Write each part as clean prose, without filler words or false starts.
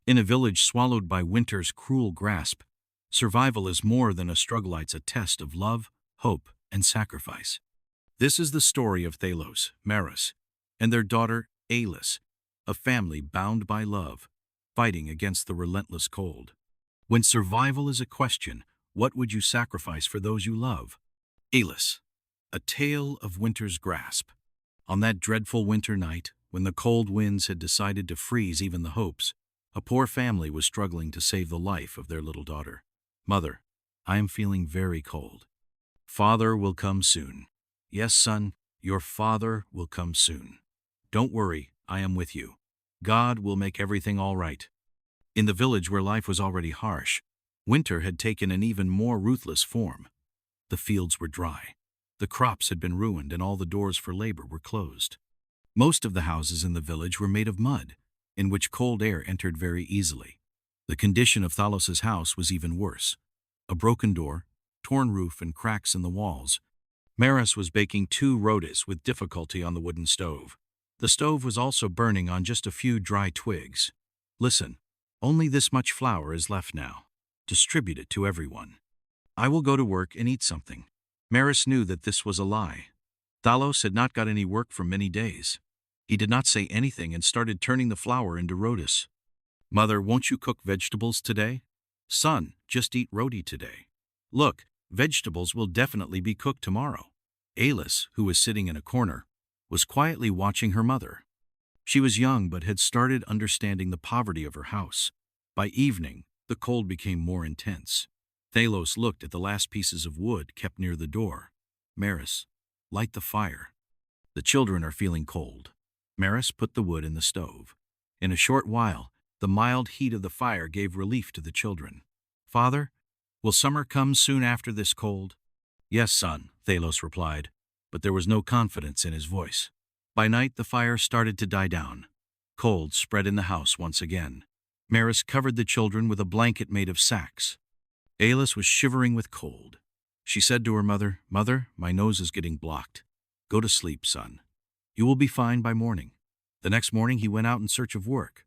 In a village swallowed by winter's cruel grasp, survival is more than a struggle, it's a test of love, hope, and sacrifice. This is the story of Thalos, Maris, and their daughter, Aelys, a family bound by love, fighting against the relentless cold. When survival is a question, what would you sacrifice for those you love? Aelys, a tale of winter's grasp. On that dreadful winter night, when the cold winds had decided to freeze even the hopes, a poor family was struggling to save the life of their little daughter. Mother, I am feeling very cold. Father will come soon. Yes, son, your father will come soon. Don't worry, I am with you. God will make everything all right. In the village where life was already harsh, winter had taken an even more ruthless form. The fields were dry. The crops had been ruined and all the doors for labor were closed. Most of the houses in the village were made of mud, in which cold air entered very easily. The condition of Thalos's house was even worse. A broken door, torn roof, and cracks in the walls. Maris was baking 2 rotis with difficulty on the wooden stove. The stove was also burning on just a few dry twigs. Listen, only this much flour is left now. Distribute it to everyone. I will go to work and eat something. Maris knew that this was a lie. Thalos had not got any work for many days. He did not say anything and started turning the flour into rotis. Mother, won't you cook vegetables today? Son, just eat roti today. Look, vegetables will definitely be cooked tomorrow. Aelys, who was sitting in a corner, was quietly watching her mother. She was young but had started understanding the poverty of her house. By evening, the cold became more intense. Thalos looked at the last pieces of wood kept near the door. Maris, light the fire. The children are feeling cold. Maris put the wood in the stove. In a short while, the mild heat of the fire gave relief to the children. Father, will summer come soon after this cold? Yes, son, Thalos replied, but there was no confidence in his voice. By night, the fire started to die down. Cold spread in the house once again. Maris covered the children with a blanket made of sacks. Aelys was shivering with cold. She said to her mother, Mother, my nose is getting blocked. Go to sleep, son. You will be fine by morning. The next morning he went out in search of work.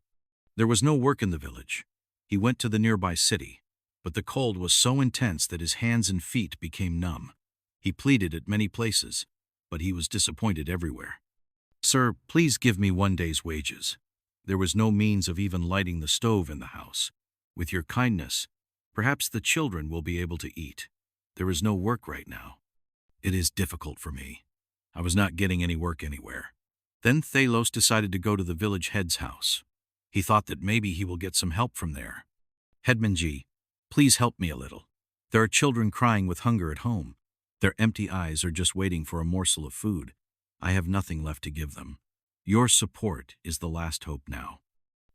There was no work in the village. He went to the nearby city, but the cold was so intense that his hands and feet became numb. He pleaded at many places, but he was disappointed everywhere. Sir, please give me 1 day's wages. There was no means of even lighting the stove in the house. With your kindness, perhaps the children will be able to eat. There is no work right now. It is difficult for me. I was not getting any work anywhere. Then Thalos decided to go to the village head's house. He thought that maybe he will get some help from there. Headmanji, please help me a little. There are children crying with hunger at home. Their empty eyes are just waiting for a morsel of food. I have nothing left to give them. Your support is the last hope now.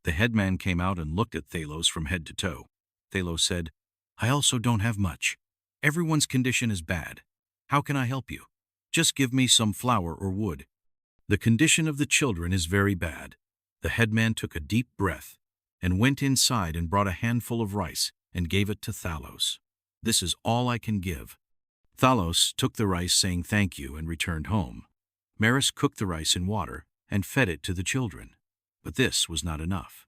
The headman came out and looked at Thalos from head to toe. Thalos said, I also don't have much. Everyone's condition is bad. How can I help you? Just give me some flour or wood. The condition of the children is very bad. The headman took a deep breath and went inside and brought a handful of rice and gave it to Thalos. This is all I can give. Thalos took the rice saying thank you and returned home. Maris cooked the rice in water and fed it to the children. But this was not enough.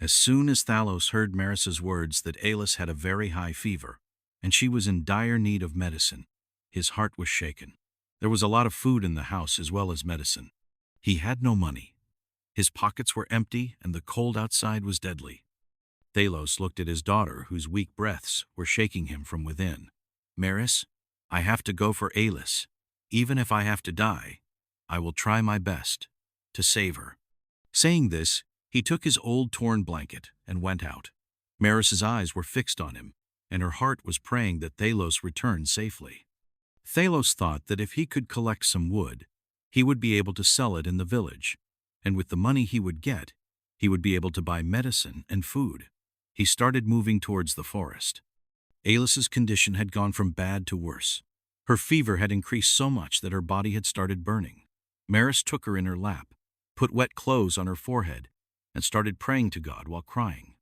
As soon as Thalos heard Maris's words that Aelys had a very high fever, and she was in dire need of medicine, his heart was shaken. There was a lot of food in the house as well as medicine. He had no money. His pockets were empty and the cold outside was deadly. Thalos looked at his daughter, whose weak breaths were shaking him from within. Maris, I have to go for Aelys. Even if I have to die, I will try my best to save her. Saying this, he took his old torn blanket and went out. Maris's eyes were fixed on him, and her heart was praying that Thalos return safely. Thalos thought that if he could collect some wood, he would be able to sell it in the village, and with the money he would get, he would be able to buy medicine and food. He started moving towards the forest. Aelys's condition had gone from bad to worse. Her fever had increased so much that her body had started burning. Maris took her in her lap, put wet clothes on her forehead, and started praying to God while crying.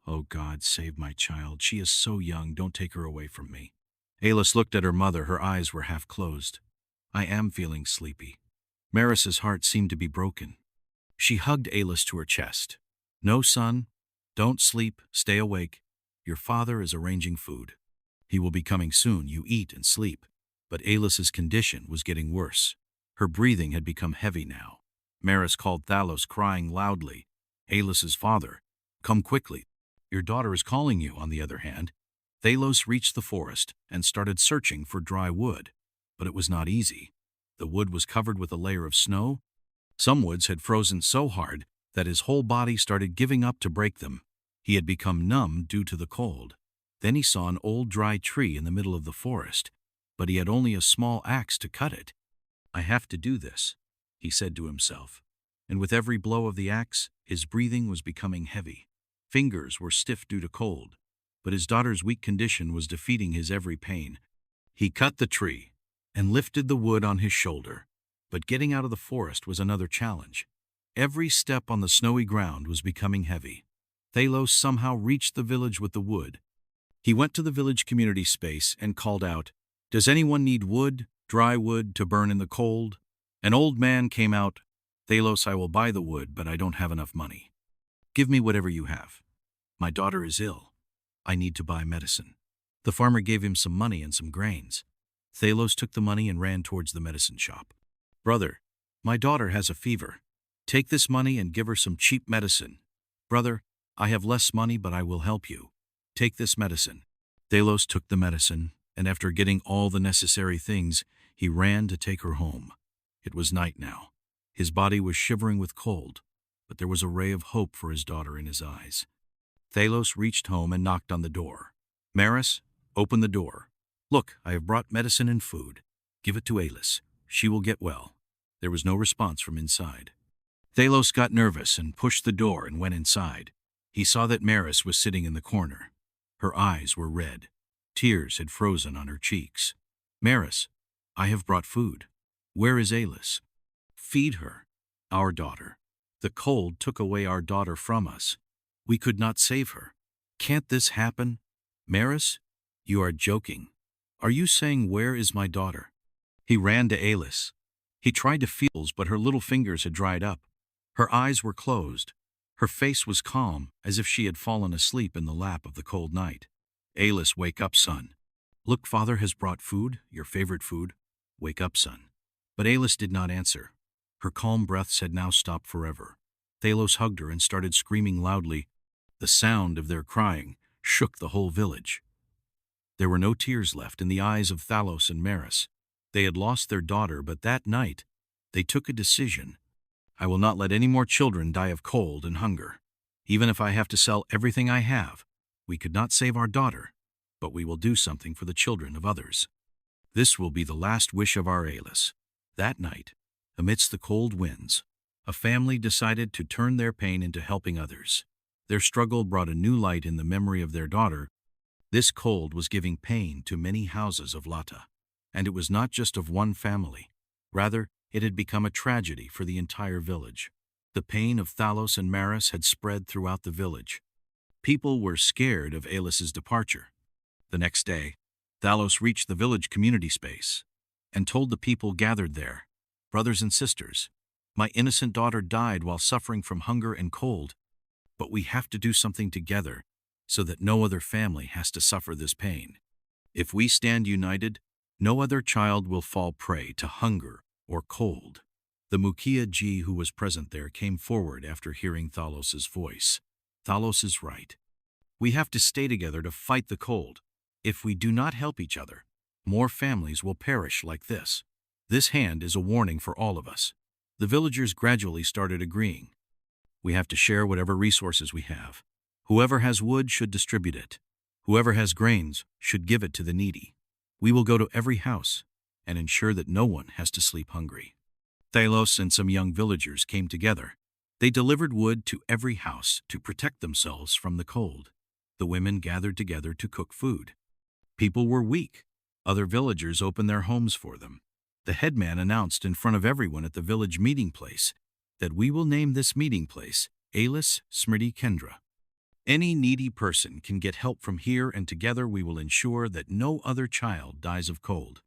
Oh God, save my child. She is so young. Don't take her away from me. Aelys looked at her mother. Her eyes were half closed. I am feeling sleepy. Maris's heart seemed to be broken. She hugged Aelys to her chest. No, son, Don't sleep, stay awake. Your father is arranging food. He will be coming soon, you eat and sleep. But Aelys's condition was getting worse. Her breathing had become heavy now. Maris called Thalos, crying loudly, Aelys's father, come quickly. Your daughter is calling you, on the other hand. Thalos reached the forest and started searching for dry wood. But it was not easy. The wood was covered with a layer of snow. Some woods had frozen so hard that his whole body started giving up to break them. He had become numb due to the cold. Then he saw an old dry tree in the middle of the forest, but he had only a small axe to cut it. I have to do this, he said to himself. And with every blow of the axe, his breathing was becoming heavy. Fingers were stiff due to cold, but his daughter's weak condition was defeating his every pain. He cut the tree and lifted the wood on his shoulder, but getting out of the forest was another challenge. Every step on the snowy ground was becoming heavy. Thalos somehow reached the village with the wood. He went to the village community space and called out, does anyone need wood, dry wood, to burn in the cold? An old man came out. Thalos, I will buy the wood, but I don't have enough money. Give me whatever you have. My daughter is ill. I need to buy medicine. The farmer gave him some money and some grains. Thalos took the money and ran towards the medicine shop. Brother, my daughter has a fever. Take this money and give her some cheap medicine. Brother, I have less money, but I will help you. Take this medicine. Thalos took the medicine, and after getting all the necessary things, he ran to take her home. It was night now. His body was shivering with cold, but there was a ray of hope for his daughter in his eyes. Thalos reached home and knocked on the door. Maris, open the door. Look, I have brought medicine and food. Give it to Aelys. She will get well. There was no response from inside. Thalos got nervous and pushed the door and went inside. He saw that Maris was sitting in the corner. Her eyes were red. Tears had frozen on her cheeks. Maris, I have brought food. Where is Aelys? Feed her. Our daughter. The cold took away our daughter from us. We could not save her. Can't this happen? Maris, you are joking. Are you saying, where is my daughter? He ran to Aelys. He tried to feel, but her little fingers had dried up. Her eyes were closed. Her face was calm, as if she had fallen asleep in the lap of the cold night. Aelys, wake up, son. Look, father has brought food, your favorite food. Wake up, son. But Aelys did not answer. Her calm breaths had now stopped forever. Thalos hugged her and started screaming loudly. The sound of their crying shook the whole village. There were no tears left in the eyes of Thalos and Maris. They had lost their daughter, but that night they took a decision. I will not let any more children die of cold and hunger. Even if I have to sell everything I have, we could not save our daughter, but we will do something for the children of others. This will be the last wish of our Aelys. That night, amidst the cold winds, a family decided to turn their pain into helping others. Their struggle brought a new light in the memory of their daughter. This cold was giving pain to many houses of Lata, and it was not just of one family. Rather, it had become a tragedy for the entire village. The pain of Thalos and Maris had spread throughout the village. People were scared of Aelys's departure. The next day, Thalos reached the village community space and told the people gathered there, brothers and sisters, my innocent daughter died while suffering from hunger and cold, but we have to do something together so that no other family has to suffer this pain. If we stand united, no other child will fall prey to hunger or cold. The Mukia Ji who was present there came forward after hearing Thalos's voice. Thalos is right. We have to stay together to fight the cold. If we do not help each other, more families will perish like this. This hand is a warning for all of us. The villagers gradually started agreeing. We have to share whatever resources we have. Whoever has wood should distribute it. Whoever has grains should give it to the needy. We will go to every house and ensure that no one has to sleep hungry. Thalos and some young villagers came together. They delivered wood to every house to protect themselves from the cold. The women gathered together to cook food. People were weak. Other villagers opened their homes for them. The headman announced in front of everyone at the village meeting place that we will name this meeting place Aelys Smriti Kendra. Any needy person can get help from here, and together we will ensure that no other child dies of cold.